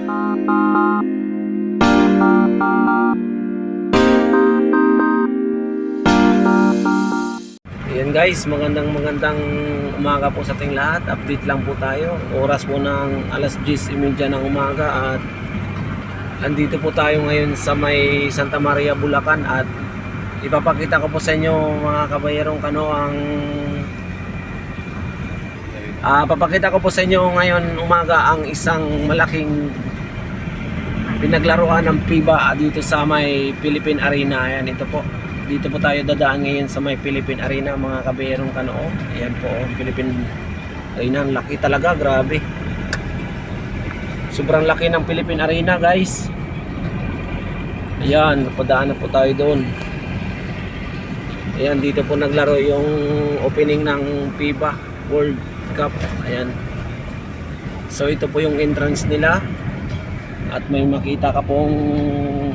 Ayan guys, magandang umaga po sa ating lahat. Update lang po tayo. Oras po ng alas 10:30 ng umaga at andito po tayo ngayon sa may Santa Maria, Bulacan at ipapakita ko po sa inyo mga kabayerong kano ang papakita ko po sa inyo ngayon umaga ang isang malaking pinaglaruan ng FIBA dito sa may Philippine Arena. Ayan, ito po. Dito po tayo dadaan ngayon sa may Philippine Arena mga kabayerong kanoo. Ayan po, Philippine Arena. Ang laki talaga, grabe. Sobrang laki ng Philippine Arena guys. Ayan, napadaan na po tayo doon. Ayan, dito po naglaro yung opening ng FIBA World Cup. Ayan. So ito po yung entrance nila. At may makita ka pong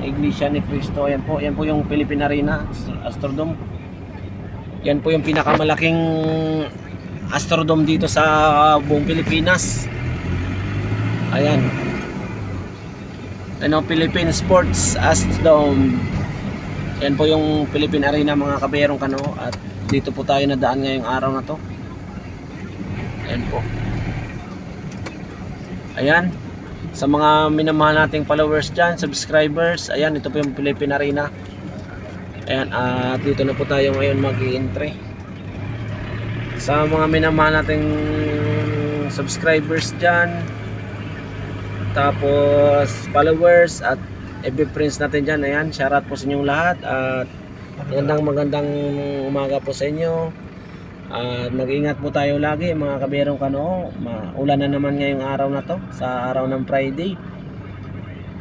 Iglesia ni Cristo. Ayan po yung Philippine Arena, Astrodome. Yan po yung pinakamalaking Astrodome dito sa buong Pilipinas. Ayan. Ano, Philippine Sports Astrodome. Yan po yung Philippine Arena mga kabayerong kano. At dito po tayo nadaan ngayong araw na to. Ayan po. Ayan. Sa mga minamahal nating followers dyan, subscribers, ayan, ito po yung Philippine Arena. Ayan, at dito na po tayo ngayon mag-i-entry. Sa mga minamahal nating subscribers dyan, tapos followers at FB friends natin dyan, ayan, shoutout po sa inyong lahat. At magandang umaga po sa inyo. Mag-ingat po tayo lagi mga kabayerong kano. Ulan na naman ngayong araw na to, sa araw ng Friday,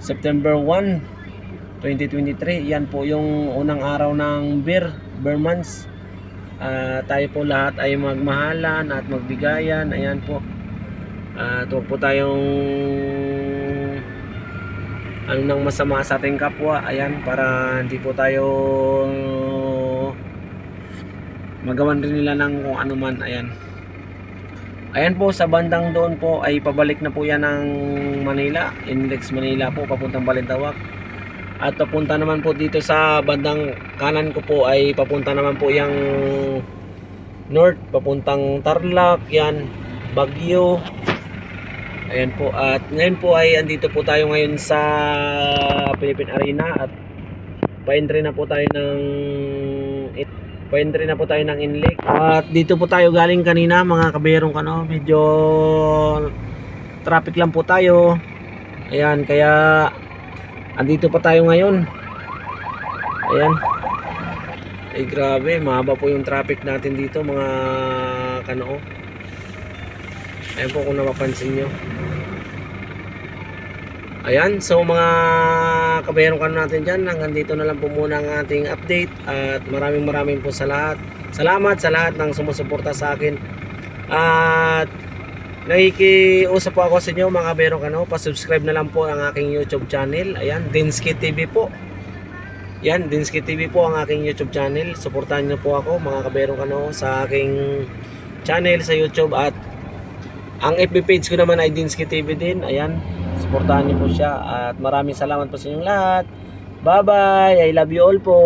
September 1, 2023. Yan po yung unang araw ng bear months. Tayo po lahat ay magmahalan at magbigayan. Ayan po. Huwag po tayong ano nang masama sa ating kapwa. Ayan, para hindi po tayo magawan rin nila ng kung ano man. Ayan. Ayan po, sa bandang doon po ay pabalik na po yan ng Manila, Index Manila po, papuntang Balintawak. At papunta naman po dito sa bandang kanan ko po ay papunta naman po yung north, papuntang Tarlac, yan, Baguio. Ayan po, at ngayon po ay andito po tayo ngayon sa Philippine Arena at pa-entry na po tayo ng inlake. At dito po tayo galing kanina mga kabayerong kano. Medyo traffic lang po tayo. Ayan, kaya andito pa tayo ngayon. Ayan. Ay grabe, mahaba po yung traffic natin dito mga kano. Ayan po kung napapansin nyo. Ayan, so mga kabayerong kano natin dyan, hanggang dito na lang po muna ang ating update. At maraming po sa lahat. Salamat sa lahat ng sumusuporta sa akin. At nakikiusap po ako sa inyo mga kabayerong kano, pa-subscribe na lang po ang aking YouTube channel. Ayan, Dinsky TV po. Yan, Dinsky TV po ang aking YouTube channel. Suportahan niyo po ako mga kabayerong kano sa aking channel sa YouTube. At ang FB page ko naman ay Dinsky TV din. Ayan, suportahan niyo po siya. At maraming salamat po sa inyong lahat. Bye bye, I love you all po.